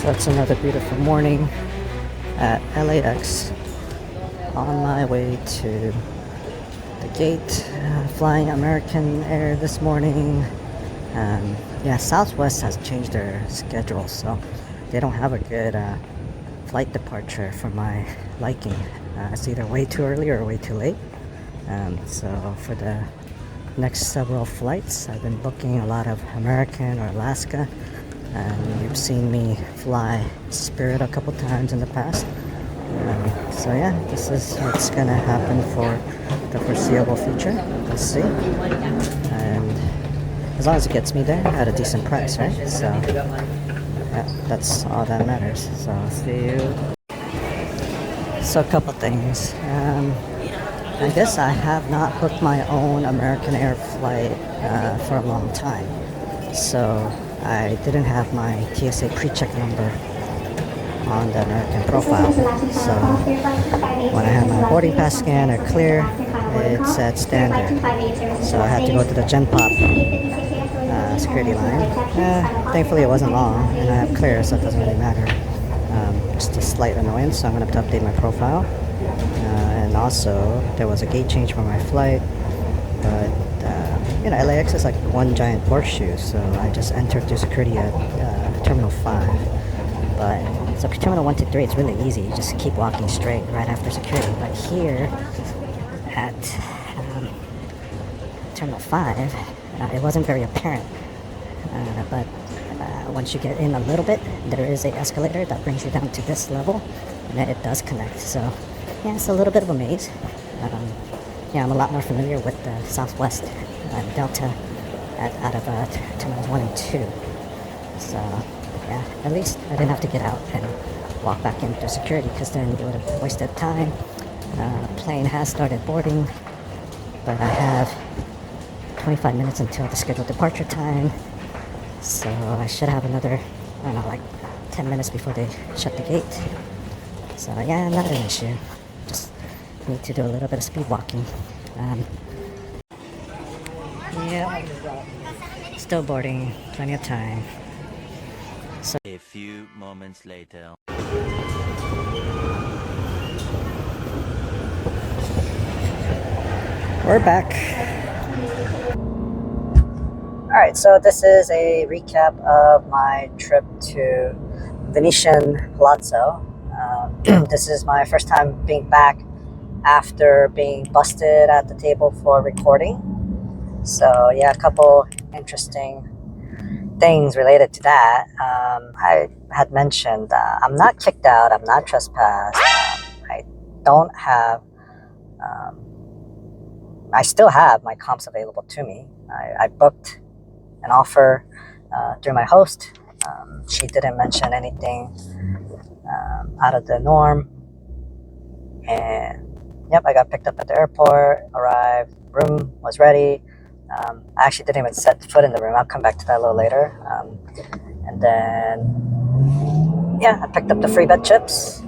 So it's another beautiful morning at LAX on my way to the gate, flying American Air this morning. Yeah, Southwest has changed their schedule, so they don't have a good flight departure for my liking. It's either way too early or way too late. So for the next several flights, I've been booking a lot of American or Alaska. You've seen me fly Spirit a couple times in the past. So yeah, this is what's gonna happen for the foreseeable future. Let's see. And as long as it gets me there at a decent price, right? So yeah, that's all that matters. So I'll see you. So a couple things. I guess I have not booked my own American Air flight for a long time. So I didn't have my TSA pre-check number on the American profile. So when I had my boarding pass scanner clear, it said standard. So I had to go to the Gen Pop security line. Thankfully it wasn't long and I have clear, so it doesn't really matter. Just a slight annoyance, so I'm going to have to update my profile. And also there was a gate change for my flight, but you know, LAX is like one giant horseshoe, so I just entered through security at Terminal 5. But so Terminal 1 to 3, it's really easy. You just keep walking straight right after security. But here at Terminal 5, it wasn't very apparent. But once you get in a little bit, there is an escalator that brings you down to this level, and then it does connect. So yeah, it's a little bit of a maze. Yeah, I'm a lot more familiar with the Southwest Delta out of Terminals 1 and 2. So yeah, at least I didn't have to get out and walk back into security, because then it would have wasted time. Plane has started boarding, but I have 25 minutes until the scheduled departure time. So I should have another, I don't know, like 10 minutes before they shut the gate. So yeah, not an issue. Just need to do a little bit of speed walking. Yeah, still boarding, plenty of time. So a few moments later. we're back. Alright, so this is a recap of my trip to Venetian Palazzo. This is my first time being back after being busted at the table for recording. So yeah, a couple interesting things related to that. I had mentioned I'm not kicked out, I'm not trespassed. I don't have, I still have my comps available to me. I booked an offer through my host. She didn't mention anything out of the norm. And yep, I got picked up at the airport, arrived, room was ready. I actually didn't even set foot in the room. I'll come back to that a little later. And then, yeah, I picked up the free bet chips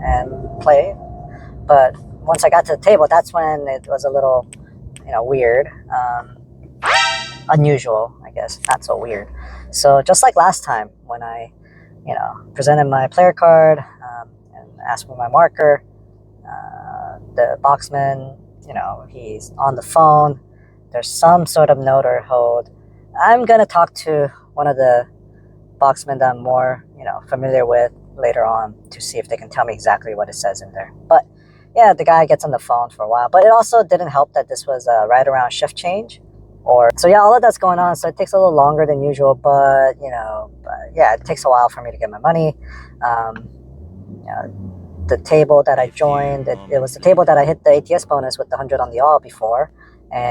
and played. But once I got to the table, that's when it was a little, you know, weird. Unusual, I guess, not so weird. So just like last time when I, you know, presented my player card and asked for my marker, the boxman, you know, he's on the phone. There's some sort of note or hold. I'm going to talk to one of the boxmen that I'm more, you know, familiar with later on to see if they can tell me exactly what it says in there. But yeah, the guy gets on the phone for a while. But it also didn't help that this was right around shift change. So yeah, all of that's going on. So it takes a little longer than usual, but you know, yeah, it takes a while for me to get my money. You know, the table that I joined, it was the table that I hit the ATS bonus with the 100 on the all before, and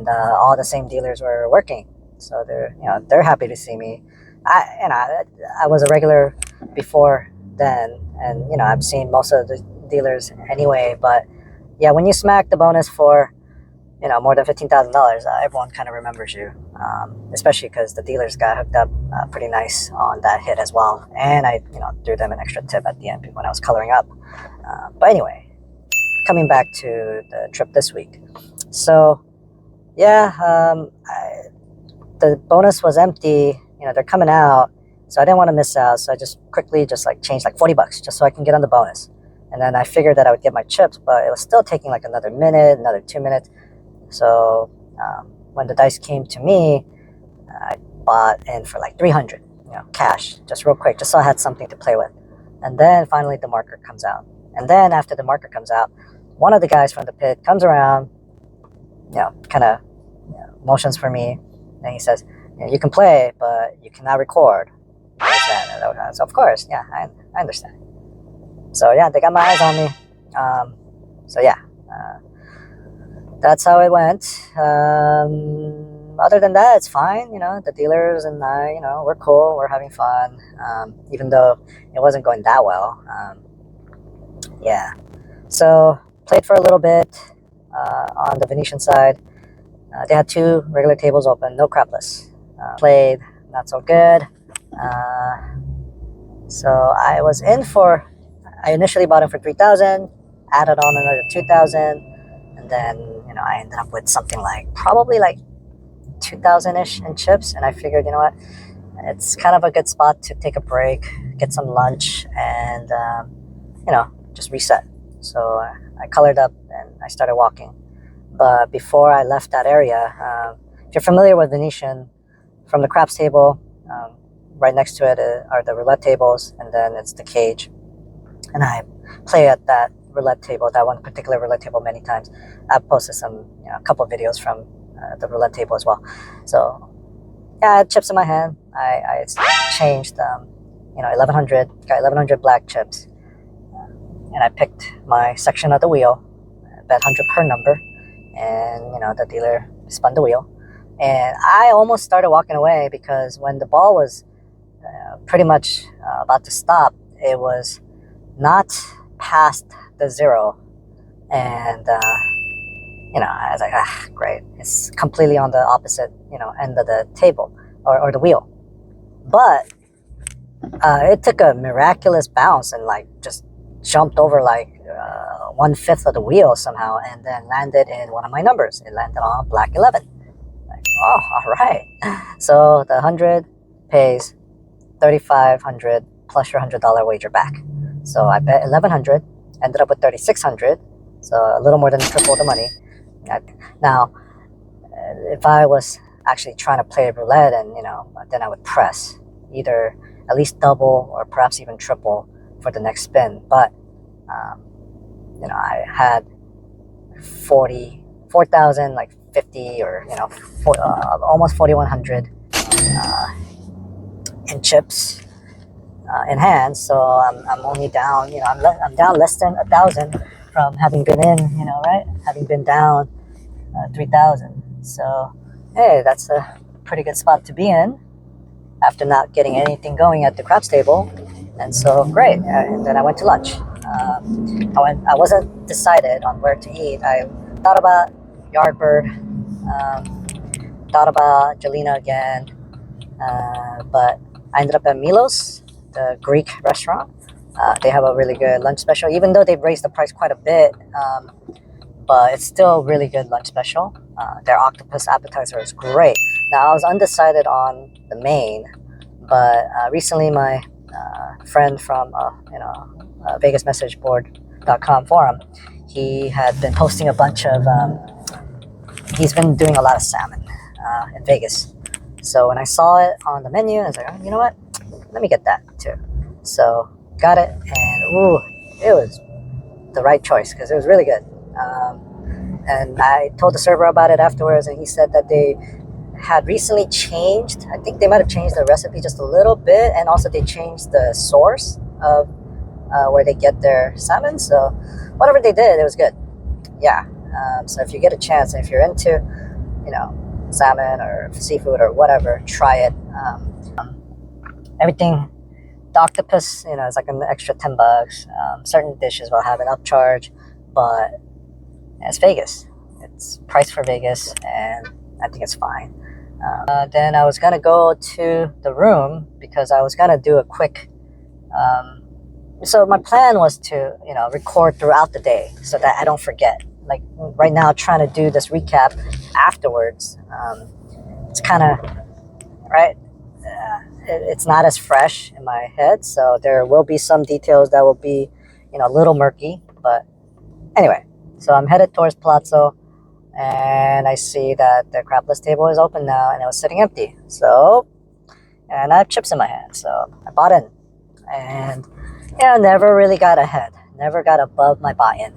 all the same dealers were working, so they're happy to see me. I was a regular before then, and you know, I've seen most of the dealers anyway. But yeah, when you smack the bonus for, you know, more than $15,000, everyone kind of remembers you, especially because the dealers got hooked up pretty nice on that hit as well, and I, you know, threw them an extra tip at the end when I was coloring up. But anyway, coming back to the trip this week. So yeah, the bonus was empty. You know, they're coming out, so I didn't want to miss out. So I just quickly just like changed like $40 just so I can get on the bonus. And then I figured that I would get my chips, but it was still taking like another minute, another 2 minutes. So when the dice came to me, I bought in for like 300, you know, cash, just real quick, just so I had something to play with. And then finally the marker comes out. And then after the marker comes out, one of the guys from the pit comes around, you know, kind of, you know, motions for me, and he says, you know, you can play, but you cannot record. So of course, yeah, I understand. So yeah, they got my eyes on me. So yeah, that's how it went. Other than that, it's fine. You know, the dealers and I, you know, we're cool. We're having fun, even though it wasn't going that well. Yeah. So played for a little bit on the Venetian side. They had 2 regular tables open, no crapless. Played not so good. So I was in for. I initially bought in for 3,000, added on another 2,000, and then, you know, I ended up with something like probably like 2,000-ish in chips. And I figured, you know what, it's kind of a good spot to take a break, get some lunch, and you know, just reset. So I colored up and I started walking. But before I left that area, if you're familiar with Venetian, from the craps table, right next to it are the roulette tables, and then it's the cage. And I play at that roulette table, that one particular roulette table, many times. I've posted some, you know, a couple of videos from the roulette table as well. So yeah, I had chips in my hand. I changed, you know, 1,100, got 1,100 black chips, and I picked my section of the wheel, bet 100 per number, and, you know, the dealer spun the wheel, and I almost started walking away because when the ball was pretty much about to stop, it was not past the 0, and you know, I was like, great, it's completely on the opposite, you know, end of the table or the wheel. But it took a miraculous bounce and like just jumped over like 1/5 of the wheel somehow, and then landed in one of my numbers. It landed on black 11. Like, oh, all right. So the 100 pays 3,500 plus your $100 wager back. So I bet 1,100, ended up with 3,600, so a little more than triple the money. Now, if I was actually trying to play roulette, and, you know, then I would press either at least double or perhaps even triple for the next spin. But you know, I had 4,000, like 50, or, you know, almost 4,100 in chips in hand. So I'm only down, you know, I'm down less than 1,000 from having been in, you know, right? Having been down 3,000. So hey, that's a pretty good spot to be in after not getting anything going at the craps table. And so great. And then I went to lunch. I wasn't decided on where to eat. I thought about Yardbird, thought about Jelena again, but I ended up at Milos, the Greek restaurant. They have a really good lunch special, even though they've raised the price quite a bit, but it's still really good lunch special. Their octopus appetizer is great. Now, I was undecided on the main, but recently my friend from vegasmessageboard.com forum, he had been posting a bunch of, he's been doing a lot of salmon in Vegas. So when I saw it on the menu, I was like, oh, you know what? Let me get that too. So got it, and ooh, it was the right choice because it was really good. And I told the server about it afterwards, and he said that they had recently changed. I think they might have changed the recipe just a little bit, and also they changed the source of where they get their salmon. So whatever they did, it was good. Yeah. So if you get a chance, and if you're into, you know, salmon or seafood or whatever, try it. Everything, the octopus, you know, it's like an extra $10. Certain dishes will have an upcharge, but it's Vegas. It's priced for Vegas, and I think it's fine. Then I was gonna go to the room because I was gonna do a quick. So my plan was to, you know, record throughout the day so that I don't forget. like right now trying to do this recap afterwards. It's kind of right. It's not as fresh in my head, so there will be some details that will be, a little murky. But anyway, so I'm headed towards Palazzo, and I see that the crapless table is open now, and it was sitting empty. So, and I have chips in my hand, so I bought in, and never really got ahead, never got above my buy-in.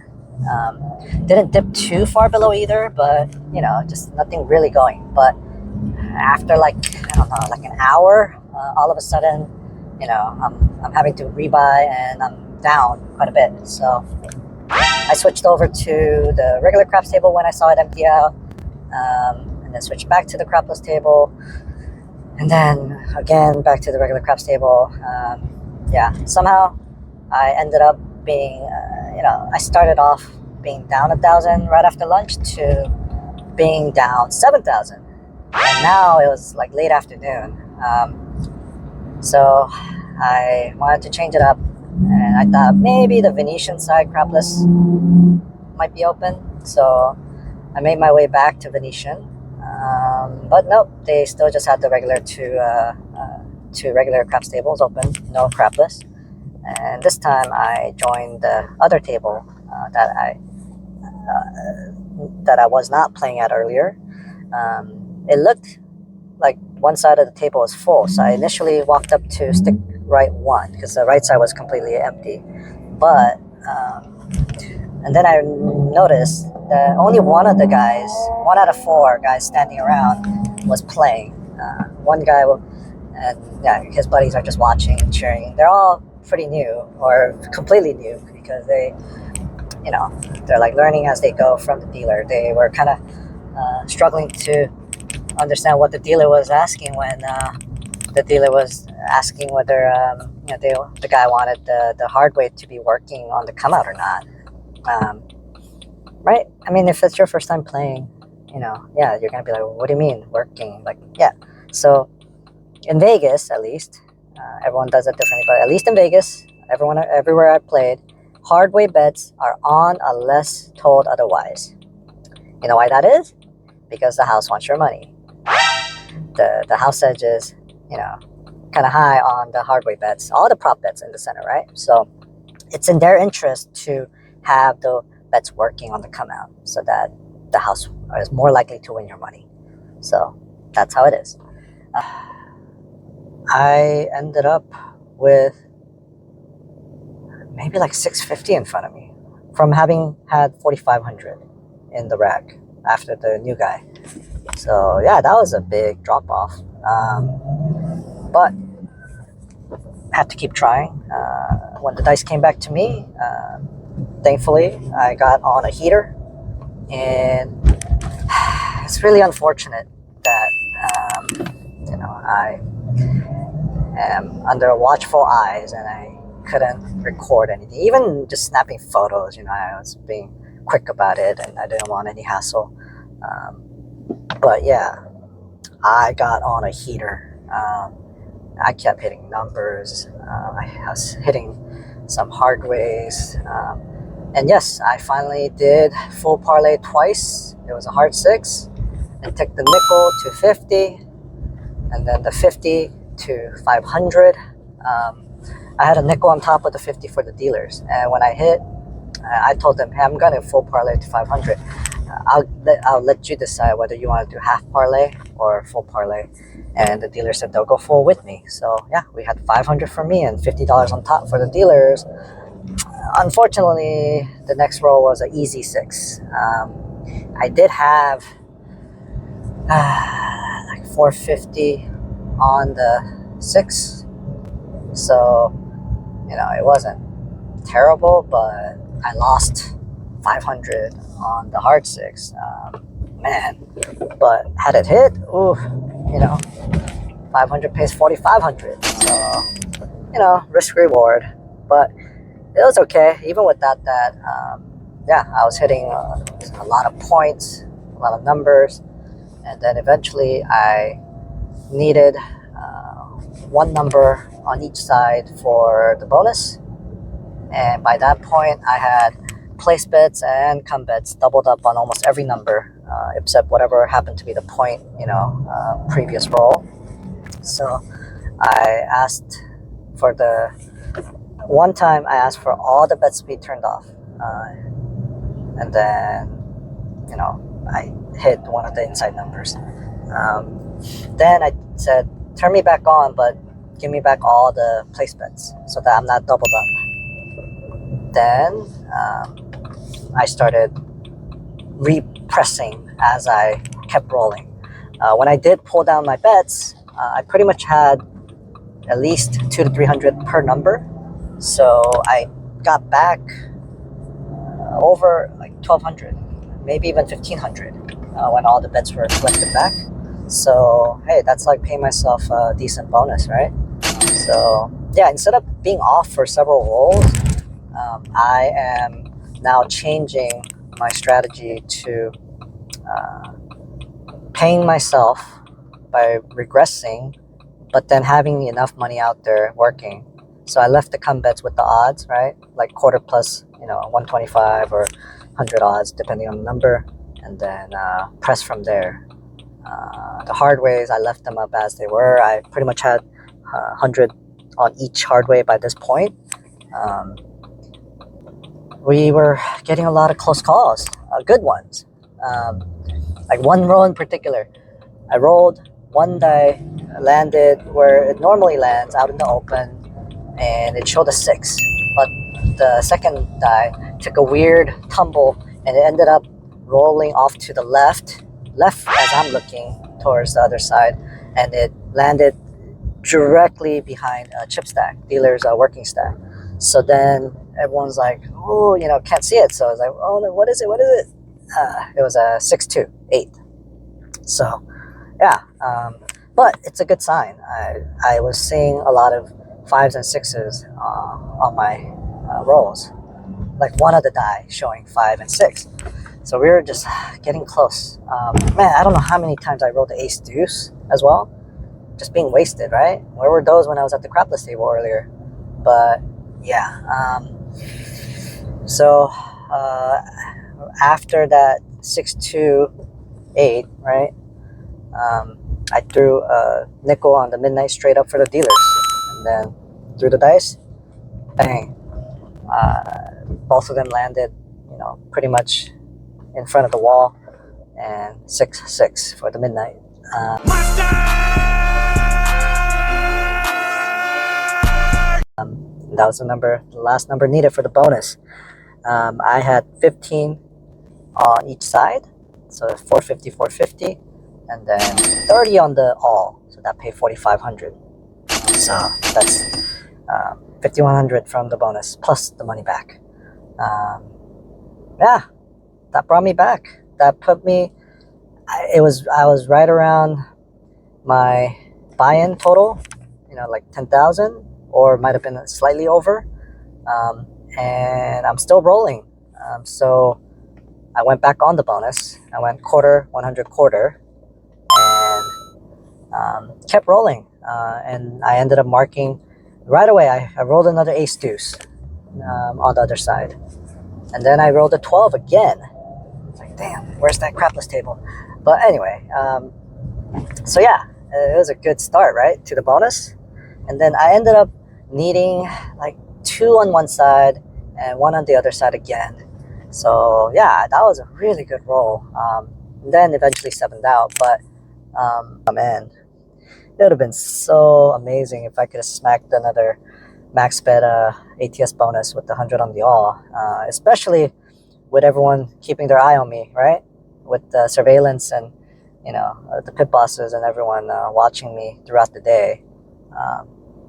Didn't dip too far below either, but just nothing really going. But after I don't know, like an hour, all of a sudden, I'm having to rebuy, and I'm down quite a bit. So I switched over to the regular craps table when I saw it empty out, and then switched back to the crapless table, and then again back to the regular craps table. Somehow I ended up being, I started off being down 1,000 right after lunch to being down 7,000. And now it was like late afternoon. So I wanted to change it up, and I thought maybe the Venetian side crapless might be open. So I made my way back to Venetian. But nope, they still just had the regular two regular craps tables open, no crapless. And this time I joined the other table that I was not playing at earlier. It looked like one side of the table was full, so I initially walked up to stick right one because the right side was completely empty. But and then I noticed that only one of the guys, 1 out of 4 guys standing around, was playing. One guy, and his buddies are just watching and cheering. They're all pretty new or completely new because they're like learning as they go from the dealer. They were kind of struggling to understand what the dealer was asking when the dealer was asking whether the guy wanted the hard way to be working on the come out or not. Right? I mean, if it's your first time playing, you're gonna be like, what do you mean working? Like, yeah. So in Vegas, at least, everyone does it differently, but at least in Vegas, everywhere I played, hard way bets are on unless told otherwise. You know why that is? Because the house wants your money. The house edge is, kind of high on the hard way bets, all the prop bets in the center, right? So it's in their interest to have the bets working on the come out so that the house is more likely to win your money. So that's how it is. I ended up with maybe like 650 in front of me from having had 4,500 in the rack after the new guy. So yeah, that was a big drop off. But I had to keep trying. When the dice came back to me, thankfully I got on a heater, and it's really unfortunate that I am under watchful eyes and I couldn't record anything, even just snapping photos. I was being quick about it and I didn't want any hassle. But yeah, I got on a heater. I kept hitting numbers. I was hitting some hard ways. And yes, I finally did full parlay twice. It was a hard 6. And took the nickel to 50, and then the 50 to 500. I had a nickel on top of the 50 for the dealers. And when I hit, I told them, hey, I'm going to full parlay to 500. I'll let you decide whether you want to do half parlay or full parlay. And the dealer said they'll go full with me. So yeah, we had 500 for me and $50 on top for the dealers. Unfortunately, the next roll was an easy 6. I did have like 450 on the 6. So, it wasn't terrible, but I lost 500 on the hard 6. Man, but had it hit, 500 pays 4,500. So, risk reward. But it was okay. Even with that, I was hitting a lot of points, a lot of numbers. And then eventually I needed one number on each side for the bonus. And by that point, I had place bets and come bets, doubled up on almost every number, except whatever happened to be the point, previous roll. So I asked for one time I asked for all the bets to be turned off. And then, I hit one of the inside numbers. Then I said, turn me back on, but give me back all the place bets so that I'm not doubled up. Then I started repressing as I kept rolling. When I did pull down my bets, I pretty much had at least 200 to 300 per number. So I got back over like 1,200, maybe even 1,500 when all the bets were collected back. So hey, that's like paying myself a decent bonus, right? So yeah, instead of being off for several rolls, I am now changing my strategy to paying myself by regressing, but then having enough money out there working. So I left the come bets with the odds, right? Like quarter plus, 125 or 100 odds, depending on the number, and then press from there. The hard ways, I left them up as they were. I pretty much had 100 on each hard way by this point. We were getting a lot of close calls, good ones. Like one roll in particular, I rolled, one die landed where it normally lands, out in the open, and it showed a 6. But the second die took a weird tumble, and it ended up rolling off to the left as I'm looking towards the other side, and it landed directly behind a chip stack, dealer's working stack. So then everyone's like, oh, can't see it. So I was like, oh, what is it? It was a 6-2, 8. So yeah, but it's a good sign. I was seeing a lot of 5s and 6s on my rolls, like one of the die showing 5 and 6. So we were just getting close. Man, I don't know how many times I rolled the ace deuce as well, just being wasted, right? Where were those when I was at the crapless table earlier? But yeah, so after that 6-2-8, right? I threw a nickel on the midnight straight up for the dealers, and then threw the dice, bang. Both of them landed, pretty much in front of the wall, and 6-6 for the midnight. That was the last number needed for the bonus. I had 15 on each side, so 450, 450, and then 30 on the all, so that paid 4,500. So that's 5,100 from the bonus plus the money back. Yeah, that brought me back. That put me. I was right around my buy-in total, like 10,000, or it might have been slightly over, and I'm still rolling. So I went back on the bonus. I went quarter, 100 quarter, and kept rolling. And I ended up marking right away. I rolled another ace deuce on the other side, and then I rolled a 12 again. It's like, damn, where's that crapless table? But anyway, so yeah, it was a good start, right, to the bonus. And then I ended up needing like 2 on one side and 1 on the other side again. So yeah, that was a really good roll. Then eventually 7'd out, but man, it would have been so amazing if I could have smacked another max bet ATS bonus with the 100 on the all, especially with everyone keeping their eye on me, right? With the surveillance and the pit bosses and everyone watching me throughout the day.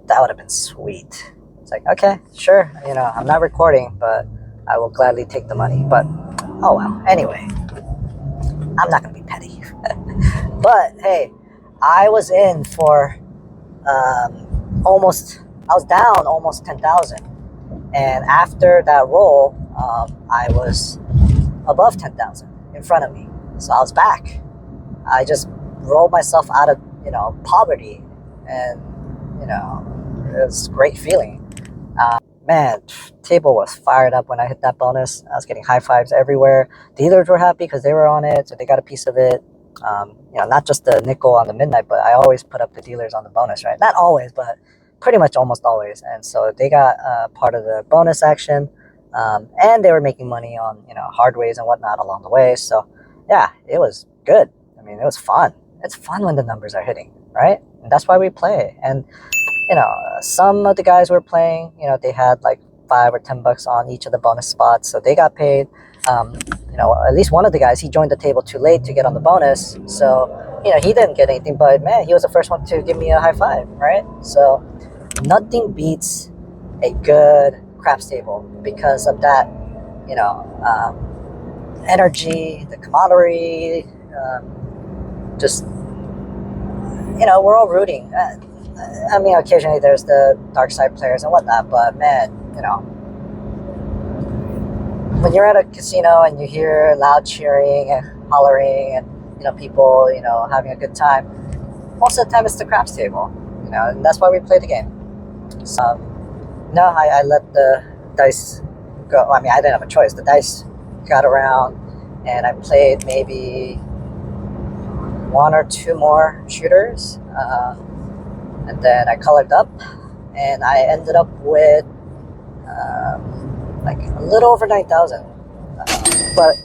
That would have been sweet. It's like, okay, sure, I'm not recording, but I will gladly take the money. But oh well. Anyway, I'm not gonna be petty. But hey, I was in for I was down almost 10,000, and after that roll, I was above 10,000 in front of me. So I was back. I just rolled myself out of poverty, and it was a great feeling. man, table was fired up when I hit that bonus. I was getting high fives everywhere. Dealers were happy because they were on it, so they got a piece of it. Not just the nickel on the midnight, but I always put up the dealers on the bonus, right? Not always, but pretty much almost always. And so they got part of the bonus action, and they were making money on hard ways and whatnot along the way. So yeah, it was good. I mean, it was fun. It's fun when the numbers are hitting, right? And that's why we play. And some of the guys were playing, they had like $5 or $10 on each of the bonus spots, so they got paid. At least one of the guys, he joined the table too late to get on the bonus, so he didn't get anything. But man, he was the first one to give me a high five, right? So nothing beats a good craps table because of that, energy, the camaraderie, just we're all rooting. I mean, occasionally there's the dark side players and whatnot, but man, when you're at a casino and you hear loud cheering and hollering and people having a good time, most of the time it's the craps table, and that's why we play the game. So no, I let the dice go. I mean, I didn't have a choice. The dice got around, and I played maybe one or two more shooters, and then I colored up, and I ended up with like a little over 9,000. But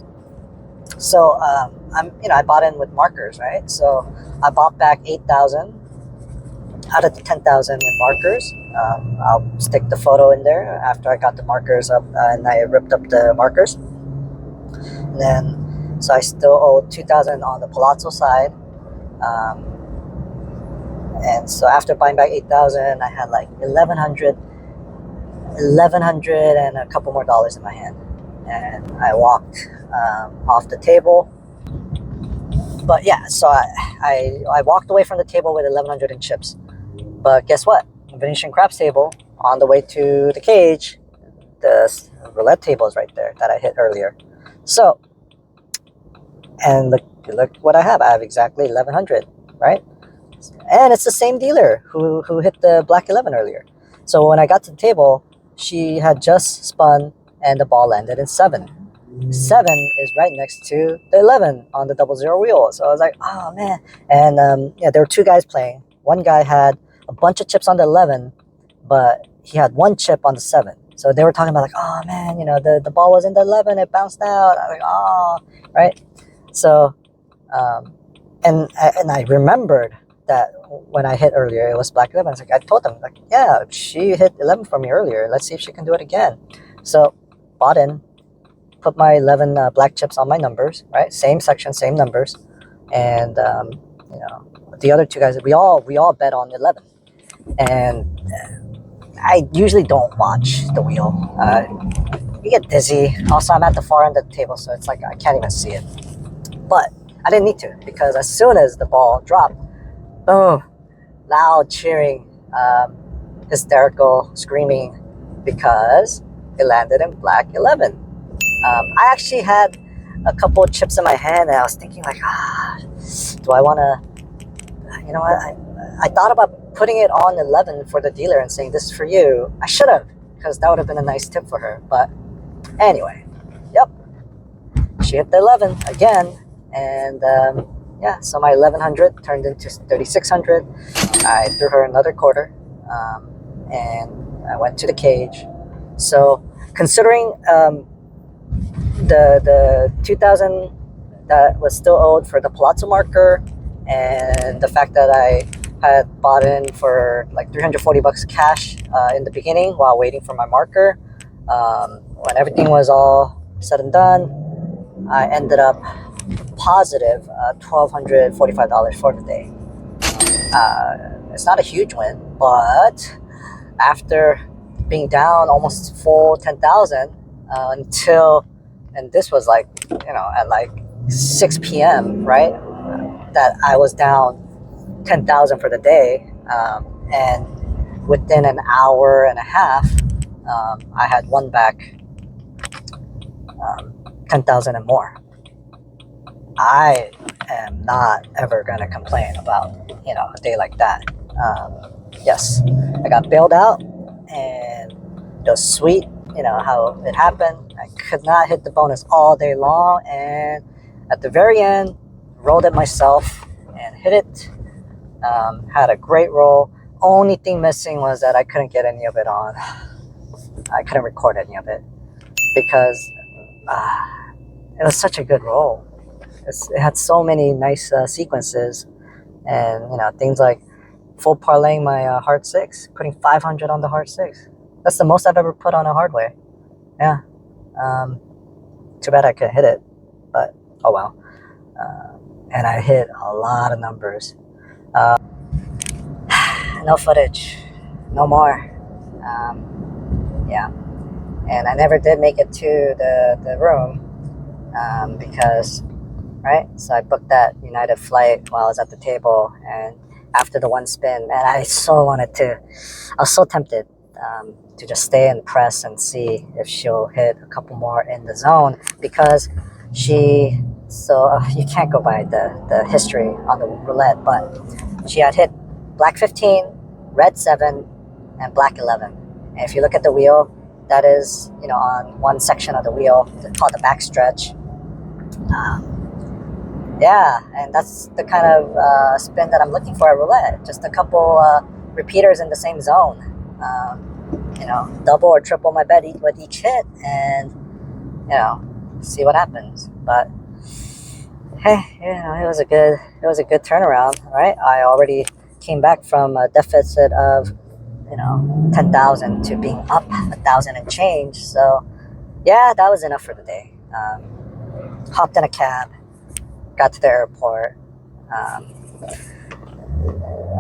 so I bought in with markers, right? So I bought back 8,000 out of the 10,000 in markers. I'll stick the photo in there after I got the markers up, and I ripped up the markers. And then, so I still owe 2,000 on the Palazzo side. And so after buying back 8,000, I had like 1,100 and a couple more dollars in my hand. And I walked off the table. But yeah, so I walked away from the table with 1,100 in chips. But guess what? The Venetian craps table, on the way to the cage, the roulette table is right there that I hit earlier. So, and look what I have. I have exactly 1,100, right? And it's the same dealer who hit the black 11 earlier. So when I got to the table, she had just spun and the ball landed in 7. 7 is right next to the 11 on the 00 wheel. So I was like, oh man. And there were two guys playing. One guy had a bunch of chips on the 11, but he had one chip on the 7. So they were talking about like, oh man, the ball was in the 11, it bounced out. I was like, oh, right. So, and I remembered that when I hit earlier, it was black 11. I told them, like, yeah, she hit 11 for me earlier. Let's see if she can do it again. So bought in, put my 11 black chips on my numbers, right? Same section, same numbers. And, the other two guys, we all bet on 11. And I usually don't watch the wheel. You get dizzy. Also, I'm at the far end of the table, so it's like I can't even see it. But I didn't need to, because as soon as the ball dropped, boom, loud cheering, hysterical screaming, because it landed in black 11. I actually had a couple of chips in my hand, and I was thinking like, do I want to, I thought about putting it on 11 for the dealer and saying, this is for you. I should have, because that would have been a nice tip for her. But anyway, yep, she hit the 11 again, and so my 1,100 turned into 3,600. I threw her another quarter, and I went to the cage. So considering the 2,000 that was still owed for the Palazzo marker, and the fact that I had bought in for like $340 cash in the beginning while waiting for my marker, when everything was all said and done, I ended up positive $1,245 for the day. It's not a huge win, but after being down almost full 10,000 until, and this was like, at like 6 p.m., right? That I was down 10,000 for the day, and within an hour and a half, I had won back 10,000 and more. I am not ever going to complain about, a day like that. Yes, I got bailed out, and It was sweet, you know, how it happened. I could not hit the bonus all day long, and at the very end, rolled it myself and hit it. Had a great roll. Only thing missing was that I couldn't get any of it on. I couldn't record any of it because it was such a good roll. It had so many nice sequences, and you know, things like full parlaying my heart six, putting 500 on the heart six. That's the most I've ever put on a hardware. Yeah. Too bad I couldn't hit it, but oh well. And I hit a lot of numbers. No footage, no more. Yeah, and I never did make it to the room because, right? So I booked that United flight while I was at the table, and after the one spin, man, I so wanted to. I was so tempted to just stay and press and see if she'll hit a couple more in the zone because she. So you can't go by the history on the roulette, but she had hit black 15, red 7, and black 11. And if you look at the wheel, that is, you know, on one section of the wheel called the backstretch. Yeah, and that's the kind of spin that I'm looking for at roulette. Just a couple repeaters in the same zone. You know, double or triple my bet with each hit, and you know, see what happens. But hey, you know, it was a good turnaround, right? I already came back from a deficit of, you know, 10,000 to being up 1,000 and change. So yeah, that was enough for the day. Hopped in a cab, got to the airport.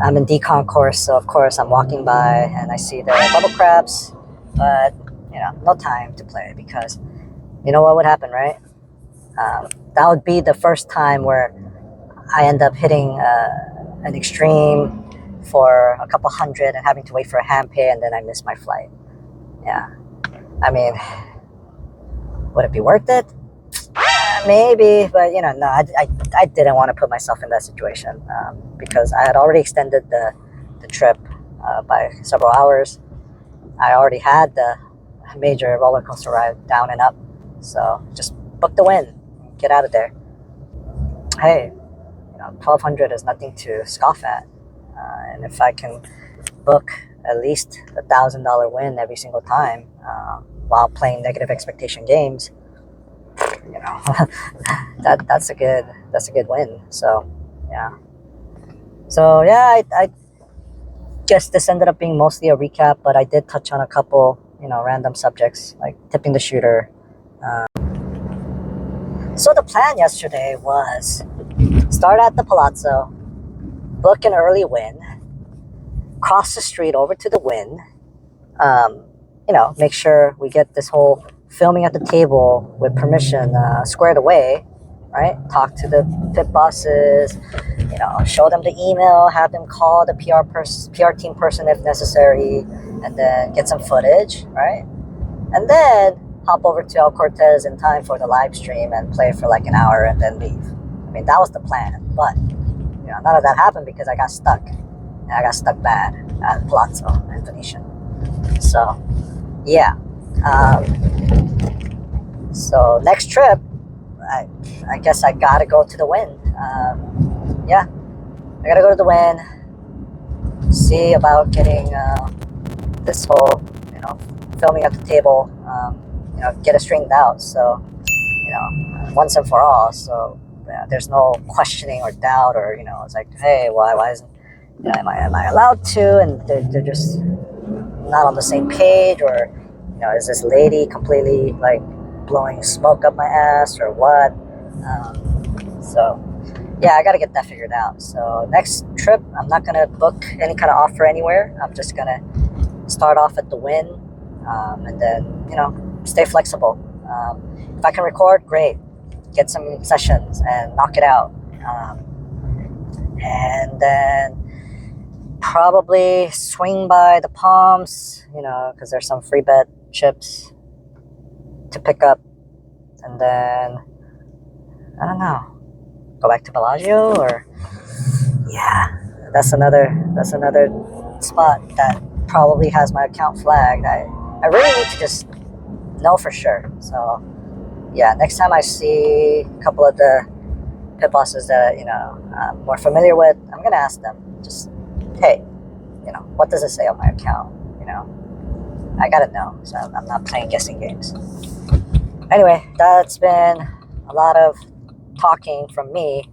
I'm in decon course, so of course I'm walking by and I see the bubble crabs, but you know, no time to play because you know what would happen, right? That would be the first time where I end up hitting an extreme for a couple hundred and having to wait for a hand pay, and then I miss my flight. Yeah, I mean, would it be worth it? Maybe, but you know, no, I didn't want to put myself in that situation because I had already extended the trip by several hours. I already had the major roller coaster ride down and up, so just book the win, get out of there. Hey, you know, 1,200 is nothing to scoff at, and if I can book at least $1,000 win every single time while playing negative expectation games, you know, that's a good win. So yeah, I guess this ended up being mostly a recap, but I did touch on a couple, you know, random subjects like tipping the shooter. So the plan yesterday was start at the Palazzo, book an early win, cross the street over to the win, you know, make sure we get this whole filming at the table with permission squared away, right? Talk to the pit bosses, you know, show them the email, have them call the PR team person if necessary, and then get some footage, right? And then hop over to El Cortez in time for the live stream and play for like an hour and then leave. I mean, that was the plan, but you know, none of that happened because I got stuck. And I got stuck bad at Palazzo and Venetian. So, yeah. So next trip, I guess I gotta go to the Win. Yeah, I gotta go to the Win. See about getting this whole, you know, filming at the table. You know, get it straightened out. So, you know, once and for all. So there's no questioning or doubt, or you know, it's like, hey, why isn't, you know, am I allowed to? And they're just not on the same page, or you know, is this lady completely like blowing smoke up my ass or what? So yeah, I gotta get that figured out. So next trip, I'm not gonna book any kind of offer anywhere. I'm just gonna start off at the Win, and then, you know, stay flexible. If I can record, great. Get some sessions and knock it out. And then probably swing by the Palms, you know, because there's some free bet chips to pick up. And then, I don't know, go back to Bellagio, or yeah, that's another spot that probably has my account flagged. I really need to just know for sure. So yeah, next time I see a couple of the pit bosses that I'm more familiar with, I'm gonna ask them, just, hey, what does it say on my account? I gotta know, so I'm not playing guessing games. Anyway, that's been a lot of talking from me.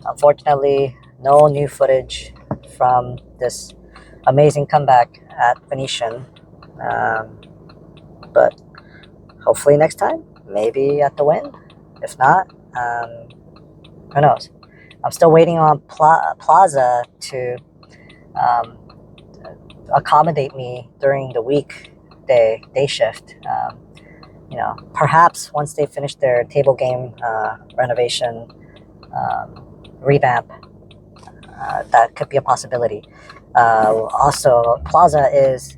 Unfortunately, no new footage from this amazing comeback at Venetian, but hopefully next time, maybe at the win. If not, who knows? I'm still waiting on Plaza to accommodate me during the weekday day shift. Perhaps once they finish their table game renovation revamp, that could be a possibility. Also, Plaza is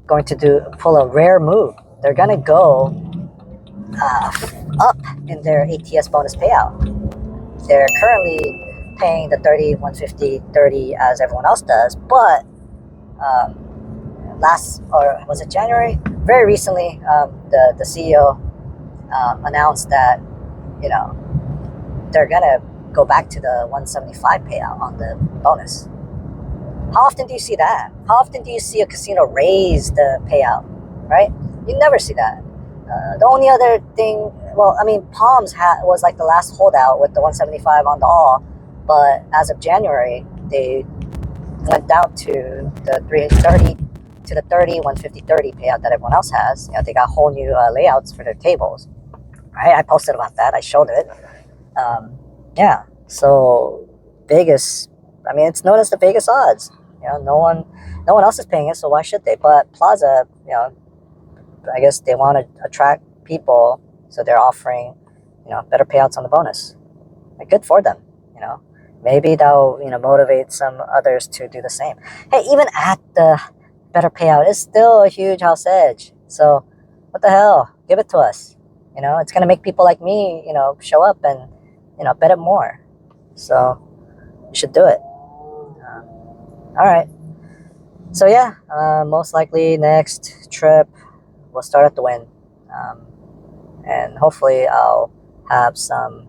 going to pull a rare move. They're gonna go up in their ATS bonus payout. They're currently paying the 30, 150, 30 as everyone else does, but or was it January? Very recently, the CEO announced that they're gonna go back to the 175 payout on the bonus. How often do you see that? How often do you see a casino raise the payout? Right? You never see that. The only other thing, Palms was like the last holdout with the 175 on the all, but as of January, they went down to the 330 to the 30, 150, 30 payout that everyone else has. They got whole new layouts for their tables. Right? I posted about that. I showed it. Yeah. So Vegas, it's known as the Vegas odds. No one else is paying it, so why should they? But Plaza, I guess they want to attract people, so they're offering, better payouts on the bonus. Good for them. Maybe that'll motivate some others to do the same. Hey, even at the better payout, it's still a huge house edge. So what the hell? Give it to us. It's gonna make people like me, show up and bet it more. So you should do it. All right. So yeah, most likely next trip we'll start at the Win, and hopefully I'll have some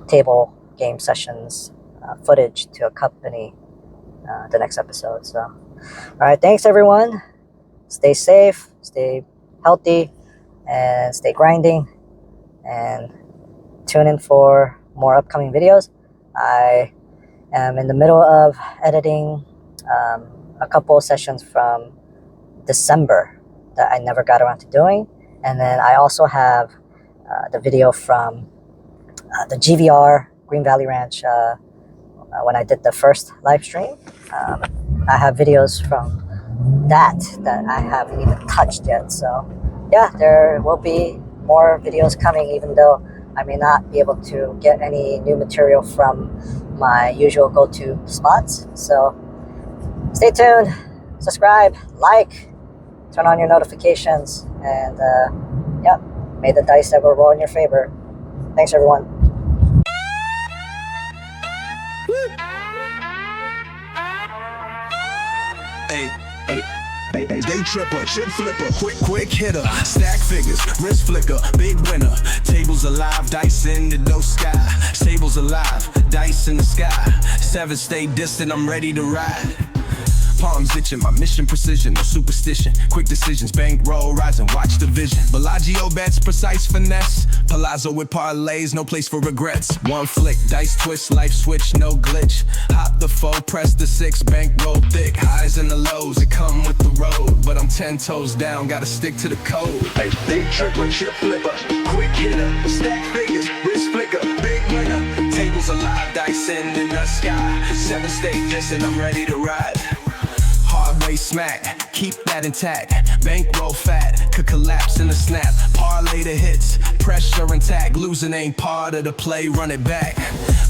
table game sessions footage to accompany the next episode. So, all right, thanks everyone. Stay safe, stay healthy, and stay grinding. And tune in for more upcoming videos. I am in the middle of editing a couple of sessions from December that I never got around to doing. And then I also have the video from the GVR Green Valley Ranch when I did the first live stream. I have videos from that I haven't even touched yet. So yeah, there will be more videos coming, even though I may not be able to get any new material from my usual go-to spots. So stay tuned, subscribe, like, turn on your notifications, and yeah, may the dice ever roll in your favor. Thanks everyone. Day tripper, chip flipper, quick hitter, stack figures, wrist flicker, big winner. Tables alive, dice in the dough sky. Tables alive, dice in the sky. Seven stay distant, I'm ready to ride. Palms itching, my mission precision, no superstition. Quick decisions, bankroll rising, watch the vision. Bellagio bets, precise finesse. Palazzo with parlays, no place for regrets. One flick, dice twist, life switch, no glitch. Hop the foe, press the six, bankroll thick. Highs and the lows, it come with the road. But I'm 10 toes down, gotta stick to the code. Day tripper, chip flipper, quick hitter, stack figures, wrist flicker, big winner. Tables alive, dice in the sky. Seven stay distant, I'm ready to ride. Hard way smack, keep that intact. Bankroll fat, could collapse in a snap. Parlay the hits, pressure intact. Losing ain't part of the play, run it back.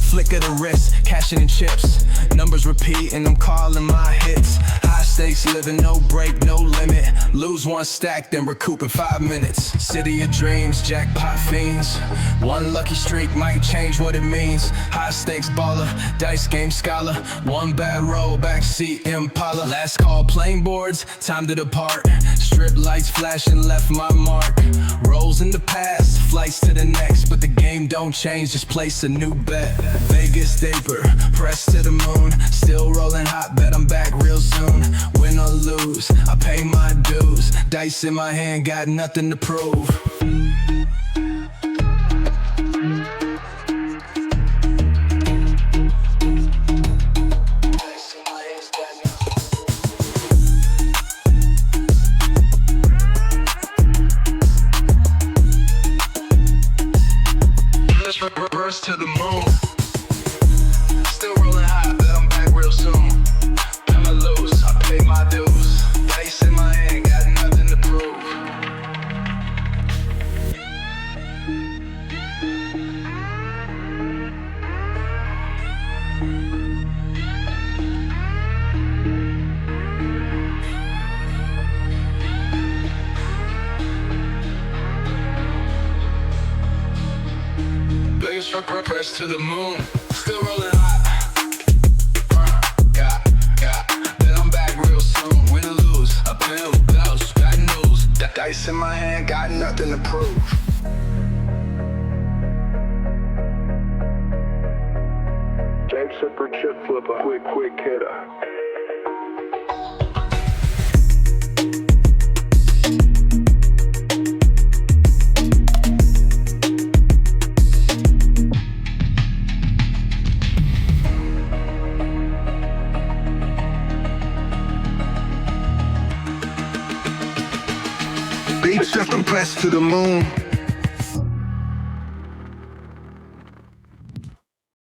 Flick of the wrist, cashing in chips. Numbers repeat and I'm calling my hits. High High stakes living, no break, no limit. Lose one stack, then recoup in 5 minutes. City of dreams, jackpot fiends. One lucky streak might change what it means. High stakes baller, dice game scholar. One bad roll, backseat Impala. Last call, playing boards, time to depart. Strip lights flashing, left my mark. Rolls in the past, flights to the next. But the game don't change, just place a new bet. Vegasdaytripper, press to the moon. Still rolling hot, bet I'm back real soon. Win or lose, I pay my dues. Dice in my hand, got nothing to prove. Reverse to the moon. Still rolling high, bet I'm back real soon. Bet I lose, I pay my dues. Dice in my hand, got nothing to prove. Biggest truck press to the moon. Still rolling hot. Bet I'm back real soon. Win or lose, I pay them bills. Got news. That dice in my hand, got nothing to prove. Tripper, chip flipper, quick hitter. Beat up and press to the moon.